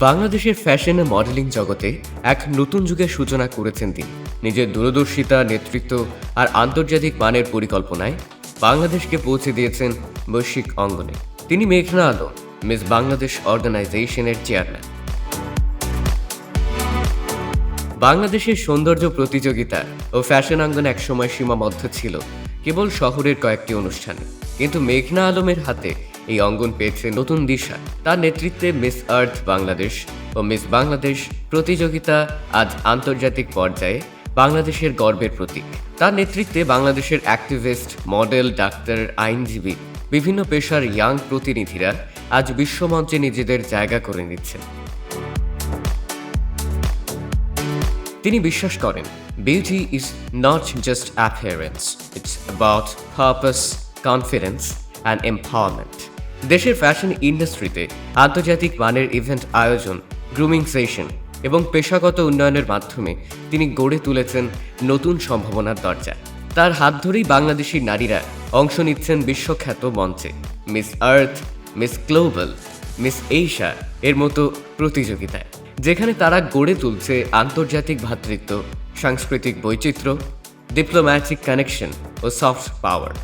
বাংলাদেশের ফ্যাশন ও মডেলিং জগতে এক নতুন যুগের সূচনা করেছেন তিনি। নিজের দূরদর্শিতা, নেতৃত্ব আর আন্তর্জাতিক মানের পরিকল্পনায় বাংলাদেশকে পৌঁছে দিয়েছেন বৈশ্বিক অঙ্গনে। তিনি মেঘনা আলম, মিস বাংলাদেশ অর্গানাইজেশনের চেয়ারম্যান। বাংলাদেশের সৌন্দর্য প্রতিযোগিতা ও ফ্যাশন অঙ্গন একসময় সীমাবদ্ধ ছিল কেবল শহরের কয়েকটি অনুষ্ঠানে, কিন্তু মেঘনা আলমের হাতে এই অঙ্গন পেয়েছে নতুন দিশা। তার নেতৃত্বে মিস আর্থ বাংলাদেশ ও মিস বাংলাদেশ প্রতিযোগিতা আজ আন্তর্জাতিক পর্যায়ে বাংলাদেশের গর্বের প্রতীক। তার নেতৃত্বে বাংলাদেশের অ্যাক্টিভিস্ট, মডেল, ডাক্তার, আইনজীবী, বিভিন্ন পেশার ইয়াং প্রতিনিধিরা আজ বিশ্বমঞ্চে নিজেদের জায়গা করে নিচ্ছেন। তিনি বিশ্বাস করেন, beauty is not just appearance, it's about purpose, confidence and empowerment. দেশের ফ্যাশন ইন্ডাস্ট্রিতে আন্তর্জাতিক মানের ইভেন্ট আয়োজন, গ্রুমিং সেশন এবং পেশাগত উন্নয়নের মাধ্যমে তিনি গড়ে তুলেছেন নতুন সম্ভাবনার দরজা। তার হাত ধরেই বাংলাদেশি নারীরা অংশ নিচ্ছেন বিশ্বখ্যাত মঞ্চে, মিস আর্থ, মিস গ্লোবাল, মিস এশিয়া এর মতো প্রতিযোগিতায়, যেখানে তারা গড়ে তুলছে আন্তর্জাতিক ভ্রাতৃত্ব, সাংস্কৃতিক বৈচিত্র্য, ডিপ্লোম্যাটিক কানেকশন ও সফট পাওয়ার।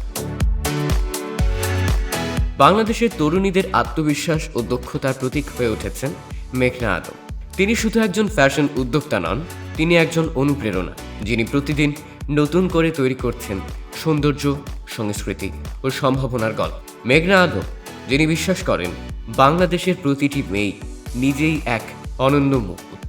বাংলাদেশের তরুণীদের আত্মবিশ্বাস ও দক্ষতার প্রতীক হয়ে উঠেছেন মেঘনা আলম। তিনি শুধু একজন ফ্যাশন উদ্যোক্তা নন, তিনি একজন অনুপ্রেরণা, যিনি প্রতিদিন নতুন করে তৈরি করছেন সৌন্দর্য, সংস্কৃতি ও সম্ভাবনার গল্প। মেঘনা আলম, যিনি বিশ্বাস করেন বাংলাদেশের প্রতিটি মেয়ে নিজেই এক অনন্য মুকুট।